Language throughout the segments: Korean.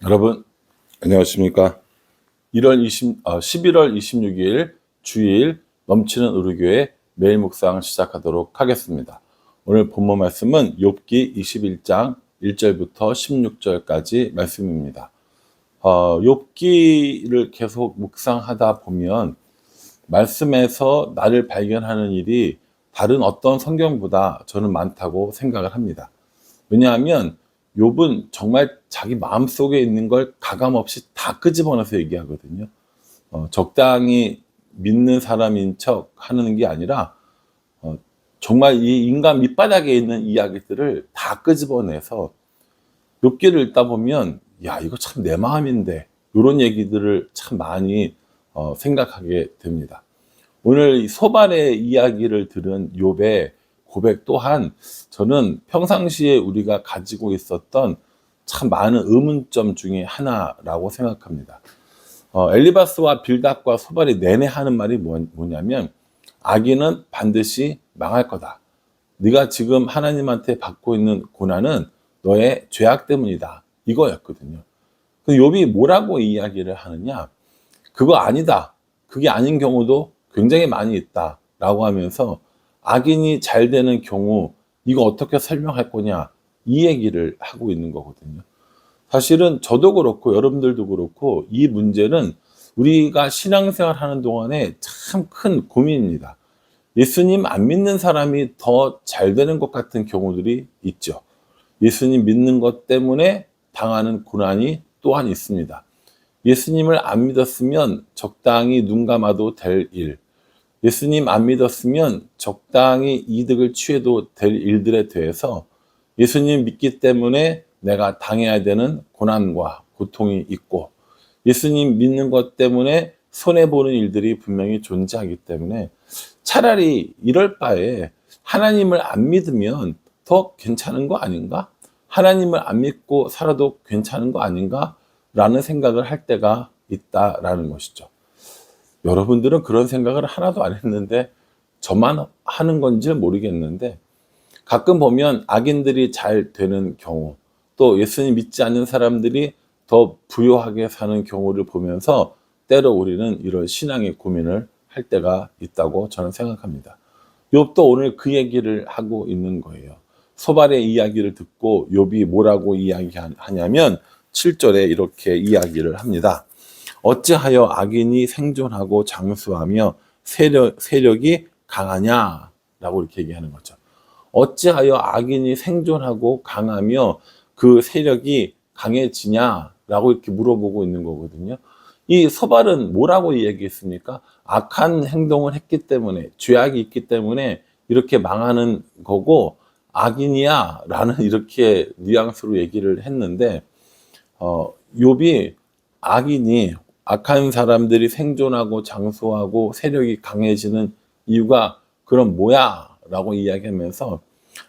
여러분 안녕하십니까? 11월 26일 주일 넘치는 우리교회 매일 묵상 시작하도록 하겠습니다. 오늘 본문 말씀은 욥기 21장 1절부터 16절까지 말씀입니다. 욥기를 계속 묵상하다 보면 말씀에서 나를 발견하는 일이 다른 어떤 성경보다 저는 많다고 생각을 합니다. 왜냐하면 욥은 정말 자기 마음속에 있는 걸 가감없이 다 끄집어내서 얘기하거든요. 적당히 믿는 사람인 척 하는 게 아니라 정말 이 인간 밑바닥에 있는 이야기들을 다 끄집어내서 욥기를 읽다 보면 야, 이거 참 내 마음인데 이런 얘기들을 참 많이 생각하게 됩니다. 오늘 이 소발의 이야기를 들은 욥의 고백 또한 저는 평상시에 우리가 가지고 있었던 참 많은 의문점 중에 하나라고 생각합니다. 엘리바스와 빌닷과 소발이 내내 하는 말이 뭐냐면 악인은 반드시 망할 거다. 네가 지금 하나님한테 받고 있는 고난은 너의 죄악 때문이다. 이거였거든요. 욥이 뭐라고 이야기를 하느냐? 그거 아니다. 그게 아닌 경우도 굉장히 많이 있다라고 하면서 악인이 잘 되는 경우 이거 어떻게 설명할 거냐 이 얘기를 하고 있는 거거든요. 사실은 저도 그렇고 여러분들도 그렇고 이 문제는 우리가 신앙생활 하는 동안에 참 큰 고민입니다. 예수님 안 믿는 사람이 더 잘 되는 것 같은 경우들이 있죠. 예수님 믿는 것 때문에 당하는 고난이 또한 있습니다. 예수님을 안 믿었으면 적당히 눈 감아도 될 일, 예수님 안 믿었으면 적당히 이득을 취해도 될 일들에 대해서 예수님 믿기 때문에 내가 당해야 되는 고난과 고통이 있고 예수님 믿는 것 때문에 손해보는 일들이 분명히 존재하기 때문에 차라리 이럴 바에 하나님을 안 믿으면 더 괜찮은 거 아닌가? 하나님을 안 믿고 살아도 괜찮은 거 아닌가? 라는 생각을 할 때가 있다라는 것이죠. 여러분들은 그런 생각을 하나도 안 했는데 저만 하는 건지 모르겠는데 가끔 보면 악인들이 잘 되는 경우 또 예수님 믿지 않는 사람들이 더 부유하게 사는 경우를 보면서 때로 우리는 이런 신앙의 고민을 할 때가 있다고 저는 생각합니다. 욥도 오늘 그 얘기를 하고 있는 거예요. 소발의 이야기를 듣고 욥이 뭐라고 이야기하냐면 7절에 이렇게 이야기를 합니다. 어찌하여 악인이 생존하고 장수하며 세력이 강하냐라고 이렇게 얘기하는 거죠. 어찌하여 악인이 생존하고 강하며 그 세력이 강해지냐라고 이렇게 물어보고 있는 거거든요. 이 소발은 뭐라고 얘기했습니까? 악한 행동을 했기 때문에 죄악이 있기 때문에 이렇게 망하는 거고 악인이야 라는 이렇게 뉘앙스로 얘기를 했는데 욥이 악인이 악한 사람들이 생존하고 장수하고 세력이 강해지는 이유가 그럼 뭐야? 라고 이야기하면서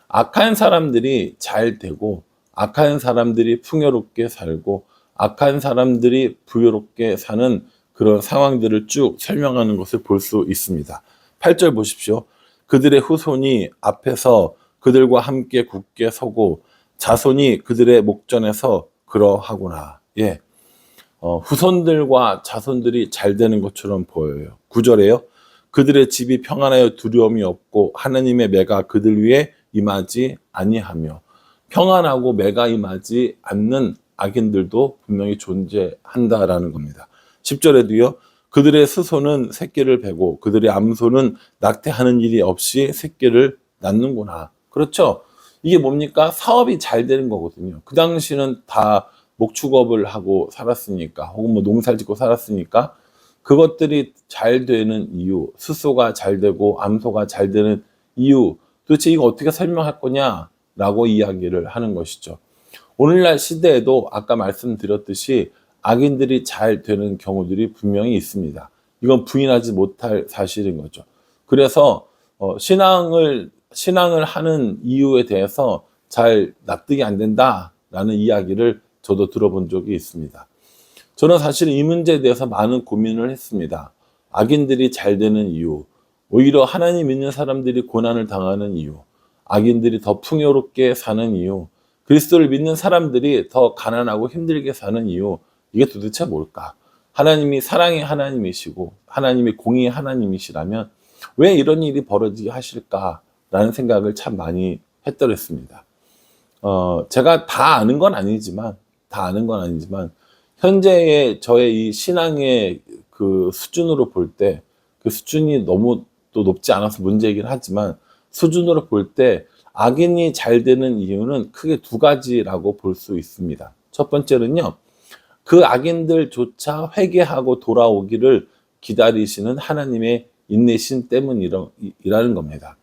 악한 사람들이 잘 되고 악한 사람들이 풍요롭게 살고 악한 사람들이 부유롭게 사는 그런 상황들을 쭉 설명하는 것을 볼 수 있습니다. 8절 보십시오. 그들의 후손이 앞에서 그들과 함께 굳게 서고 자손이 그들의 목전에서 그러하구나. 예. 후손들과 자손들이 잘 되는 것처럼 보여요. 9절에요. 그들의 집이 평안하여 두려움이 없고 하나님의 매가 그들 위에 임하지 아니하며 평안하고 매가 임하지 않는 악인들도 분명히 존재한다라는 겁니다. 10절에도요. 그들의 스손은 새끼를 베고 그들의 암소는 낙태하는 일이 없이 새끼를 낳는구나. 그렇죠? 이게 뭡니까? 사업이 잘 되는 거거든요. 그 당시는 다 목축업을 하고 살았으니까 혹은 뭐 농사를 짓고 살았으니까 그것들이 잘 되는 이유, 수소가 잘 되고 암소가 잘 되는 이유 도대체 이거 어떻게 설명할 거냐라고 이야기를 하는 것이죠. 오늘날 시대에도 아까 말씀드렸듯이 악인들이 잘 되는 경우들이 분명히 있습니다. 이건 부인하지 못할 사실인 거죠. 그래서 신앙을 하는 이유에 대해서 잘 납득이 안 된다라는 이야기를 저도 들어본 적이 있습니다. 저는 사실 이 문제에 대해서 많은 고민을 했습니다. 악인들이 잘 되는 이유, 오히려 하나님 믿는 사람들이 고난을 당하는 이유, 악인들이 더 풍요롭게 사는 이유, 그리스도를 믿는 사람들이 더 가난하고 힘들게 사는 이유, 이게 도대체 뭘까? 하나님이 사랑의 하나님이시고 하나님이 공의의 하나님이시라면 왜 이런 일이 벌어지게 하실까라는 생각을 참 많이 했더랬습니다. 제가 다 아는 건 아니지만 현재의 저의 이 신앙의 그 수준으로 볼 때, 그 수준이 너무 또 높지 않아서 문제이긴 하지만 수준으로 볼 때 악인이 잘 되는 이유는 크게 두 가지라고 볼 수 있습니다. 첫 번째는요, 그 악인들조차 회개하고 돌아오기를 기다리시는 하나님의 인내심 때문이라는 겁니다.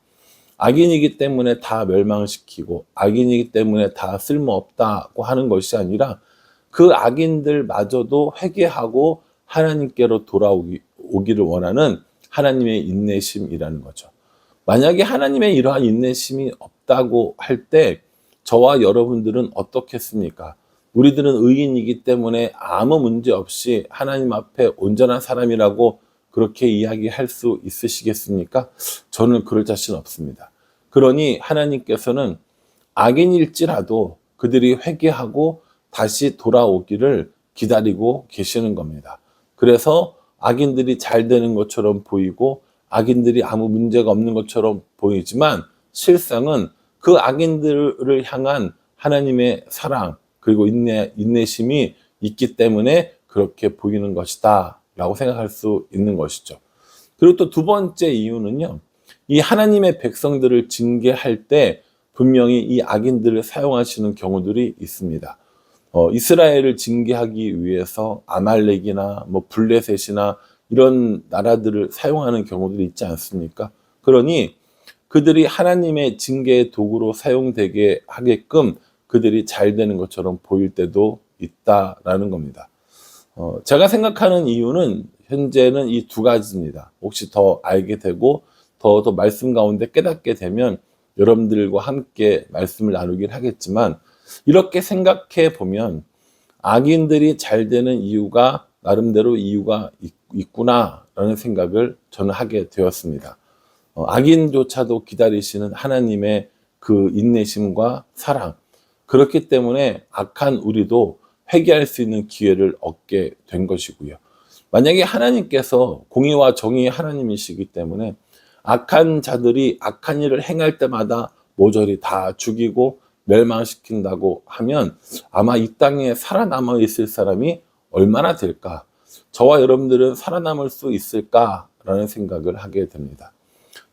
악인이기 때문에 다 멸망시키고 악인이기 때문에 다 쓸모없다고 하는 것이 아니라 그 악인들마저도 회개하고 하나님께로 돌아오기를 원하는 하나님의 인내심이라는 거죠. 만약에 하나님의 이러한 인내심이 없다고 할 때 저와 여러분들은 어떻겠습니까? 우리들은 의인이기 때문에 아무 문제 없이 하나님 앞에 온전한 사람이라고 그렇게 이야기할 수 있으시겠습니까? 저는 그럴 자신 없습니다. 그러니 하나님께서는 악인일지라도 그들이 회개하고 다시 돌아오기를 기다리고 계시는 겁니다. 그래서 악인들이 잘 되는 것처럼 보이고 악인들이 아무 문제가 없는 것처럼 보이지만 실상은 그 악인들을 향한 하나님의 사랑 그리고 인내심이 있기 때문에 그렇게 보이는 것이다 라고 생각할 수 있는 것이죠. 그리고 또 두 번째 이유는요, 이 하나님의 백성들을 징계할 때 분명히 이 악인들을 사용하시는 경우들이 있습니다. 이스라엘을 징계하기 위해서 아말렉이나 블레셋이나 이런 나라들을 사용하는 경우들이 있지 않습니까? 그러니 그들이 하나님의 징계의 도구로 사용되게 하게끔 그들이 잘 되는 것처럼 보일 때도 있다라는 겁니다. 제가 생각하는 이유는 현재는 이 두 가지입니다. 혹시 더 알게 되고 더 말씀 가운데 깨닫게 되면 여러분들과 함께 말씀을 나누긴 하겠지만, 이렇게 생각해 보면 악인들이 잘 되는 이유가 나름대로 이유가 있구나라는 생각을 저는 하게 되었습니다. 악인조차도 기다리시는 하나님의 그 인내심과 사랑, 그렇기 때문에 악한 우리도 회개할 수 있는 기회를 얻게 된 것이고요. 만약에 하나님께서 공의와 정의의 하나님이시기 때문에 악한 자들이 악한 일을 행할 때마다 모조리 다 죽이고 멸망시킨다고 하면 아마 이 땅에 살아남아 있을 사람이 얼마나 될까? 저와 여러분들은 살아남을 수 있을까라는 생각을 하게 됩니다.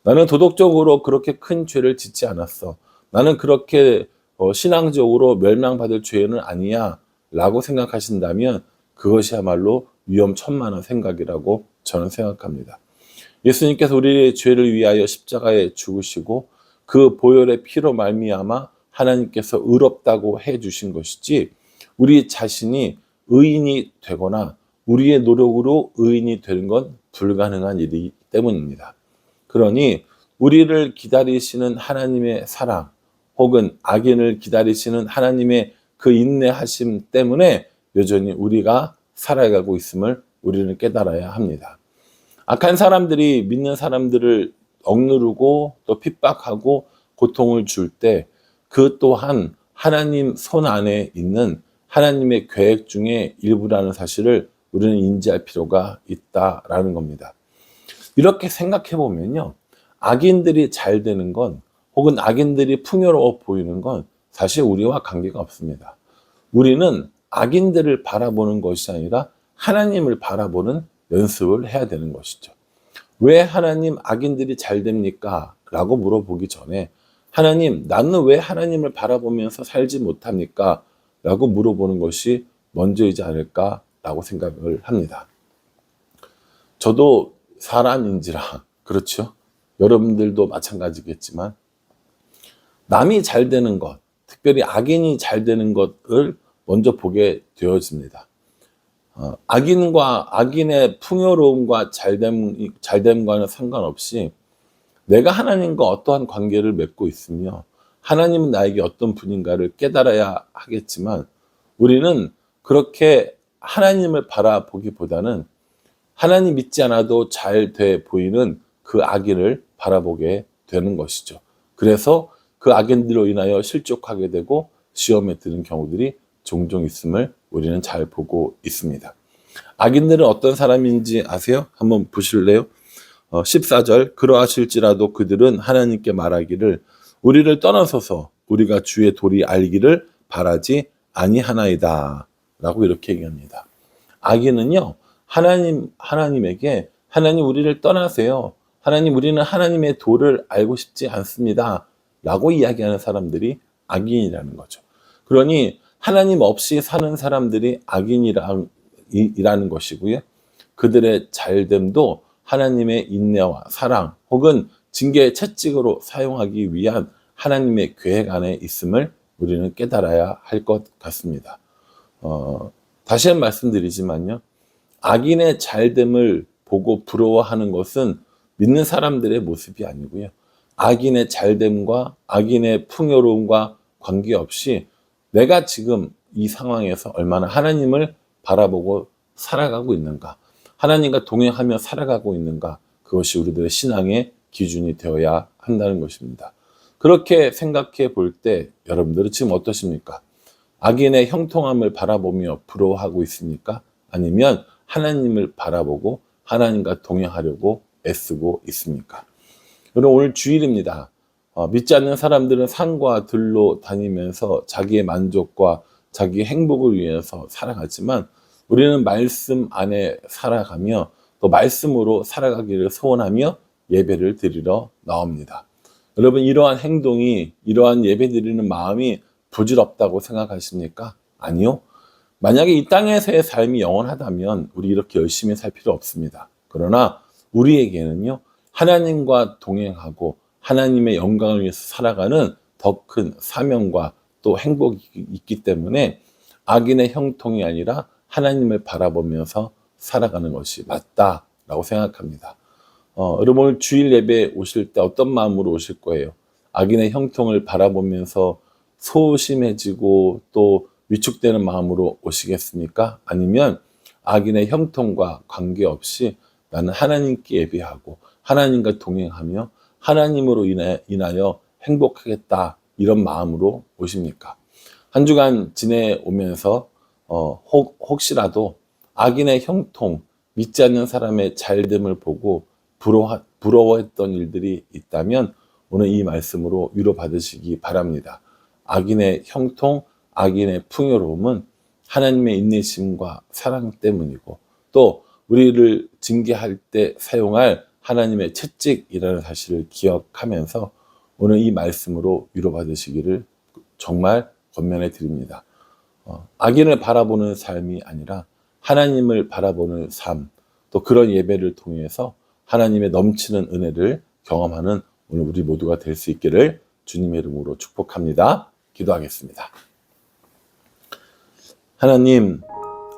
나는 도덕적으로 그렇게 큰 죄를 짓지 않았어. 나는 그렇게 신앙적으로 멸망받을 죄는 아니야 라고 생각하신다면 그것이야말로 위험천만한 생각이라고 저는 생각합니다. 예수님께서 우리의 죄를 위하여 십자가에 죽으시고 그 보혈의 피로 말미암아 하나님께서 의롭다고 해주신 것이지, 우리 자신이 의인이 되거나 우리의 노력으로 의인이 되는 건 불가능한 일이기 때문입니다. 그러니 우리를 기다리시는 하나님의 사랑 혹은 악인을 기다리시는 하나님의 그 인내하심 때문에 여전히 우리가 살아가고 있음을 우리는 깨달아야 합니다. 악한 사람들이 믿는 사람들을 억누르고 또 핍박하고 고통을 줄 때 그 또한 하나님 손 안에 있는 하나님의 계획 중에 일부라는 사실을 우리는 인지할 필요가 있다라는 겁니다. 이렇게 생각해 보면요, 악인들이 잘 되는 건 혹은 악인들이 풍요로워 보이는 건 사실 우리와 관계가 없습니다. 우리는 악인들을 바라보는 것이 아니라 하나님을 바라보는 연습을 해야 되는 것이죠. 왜 하나님 악인들이 잘 됩니까? 라고 물어보기 전에 하나님, 나는 왜 하나님을 바라보면서 살지 못합니까? 라고 물어보는 것이 먼저이지 않을까라고 생각을 합니다. 저도 사람인지라 그렇죠. 여러분들도 마찬가지겠지만 남이 잘 되는 것, 특별히 악인이 잘 되는 것을 먼저 보게 되어집니다. 악인의 풍요로움과 잘됨과는 상관없이 내가 하나님과 어떠한 관계를 맺고 있으며 하나님은 나에게 어떤 분인가를 깨달아야 하겠지만, 우리는 그렇게 하나님을 바라보기보다는 하나님 믿지 않아도 잘 돼 보이는 그 악인을 바라보게 되는 것이죠. 그래서 그 악인들로 인하여 실족하게 되고 시험에 드는 경우들이 종종 있음을 우리는 잘 보고 있습니다. 악인들은 어떤 사람인지 아세요? 한번 보실래요? 14절, 그러하실지라도 그들은 하나님께 말하기를 우리를 떠나소서 우리가 주의 도리 알기를 바라지 아니하나이다 라고 이렇게 얘기합니다. 악인은요, 하나님에게 하나님 우리를 떠나세요. 하나님 우리는 하나님의 도를 알고 싶지 않습니다 라고 이야기하는 사람들이 악인이라는 거죠. 그러니 하나님 없이 사는 사람들이 악인이라는 것이고요. 그들의 잘됨도 하나님의 인내와 사랑 혹은 징계의 채찍으로 사용하기 위한 하나님의 계획 안에 있음을 우리는 깨달아야 할 것 같습니다. 다시 한번 말씀드리지만요. 악인의 잘됨을 보고 부러워하는 것은 믿는 사람들의 모습이 아니고요. 악인의 잘됨과 악인의 풍요로움과 관계없이 내가 지금 이 상황에서 얼마나 하나님을 바라보고 살아가고 있는가, 하나님과 동행하며 살아가고 있는가, 그것이 우리들의 신앙의 기준이 되어야 한다는 것입니다. 그렇게 생각해 볼 때 여러분들은 지금 어떠십니까? 악인의 형통함을 바라보며 부러워하고 있습니까? 아니면 하나님을 바라보고 하나님과 동행하려고 애쓰고 있습니까? 여러분, 오늘 주일입니다. 믿지 않는 사람들은 산과 들로 다니면서 자기의 만족과 자기의 행복을 위해서 살아가지만 우리는 말씀 안에 살아가며 또 말씀으로 살아가기를 소원하며 예배를 드리러 나옵니다. 여러분, 이러한 행동이, 이러한 예배 드리는 마음이 부질없다고 생각하십니까? 아니요. 만약에 이 땅에서의 삶이 영원하다면 우리 이렇게 열심히 살 필요 없습니다. 그러나 우리에게는요, 하나님과 동행하고 하나님의 영광을 위해서 살아가는 더 큰 사명과 또 행복이 있기 때문에 악인의 형통이 아니라 하나님을 바라보면서 살아가는 것이 맞다라고 생각합니다. 여러분, 오늘 주일 예배 오실 때 어떤 마음으로 오실 거예요? 악인의 형통을 바라보면서 소심해지고 또 위축되는 마음으로 오시겠습니까? 아니면 악인의 형통과 관계없이 나는 하나님께 예배하고 하나님과 동행하며 하나님으로 인하여 행복하겠다, 이런 마음으로 오십니까? 한 주간 지내오면서 혹시라도 악인의 형통, 믿지 않는 사람의 잘됨을 보고 부러워했던 일들이 있다면 오늘 이 말씀으로 위로받으시기 바랍니다. 악인의 형통, 악인의 풍요로움은 하나님의 인내심과 사랑 때문이고 또 우리를 징계할 때 사용할 하나님의 채찍이라는 사실을 기억하면서 오늘 이 말씀으로 위로받으시기를 정말 권면해 드립니다. 악인을 바라보는 삶이 아니라 하나님을 바라보는 삶, 또 그런 예배를 통해서 하나님의 넘치는 은혜를 경험하는 오늘 우리 모두가 될 수 있기를 주님의 이름으로 축복합니다. 기도하겠습니다. 하나님,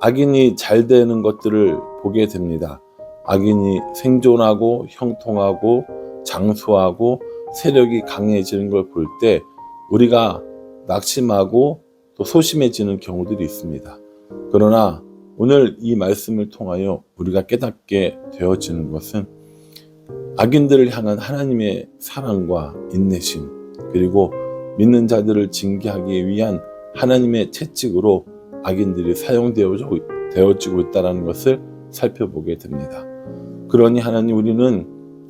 악인이 잘 되는 것들을 보게 됩니다. 악인이 생존하고 형통하고 장수하고 세력이 강해지는 걸 볼 때 우리가 낙심하고 또 소심해지는 경우들이 있습니다. 그러나 오늘 이 말씀을 통하여 우리가 깨닫게 되어지는 것은 악인들을 향한 하나님의 사랑과 인내심, 그리고 믿는 자들을 징계하기 위한 하나님의 채찍으로 악인들이 사용되어지고 있다는 것을 살펴보게 됩니다. 그러니 하나님, 우리는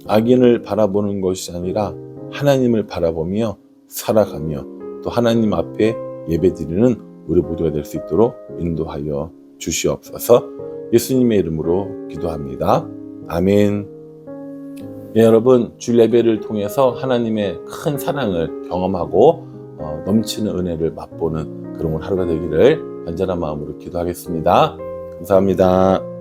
악인을 바라보는 것이 아니라 하나님을 바라보며 살아가며 또 하나님 앞에 예배드리는 우리 모두가 될 수 있도록 인도하여 주시옵소서. 예수님의 이름으로 기도합니다. 아멘. 예, 여러분, 주일 예배를 통해서 하나님의 큰 사랑을 경험하고 넘치는 은혜를 맛보는 그런 하루가 되기를 간절한 마음으로 기도하겠습니다. 감사합니다.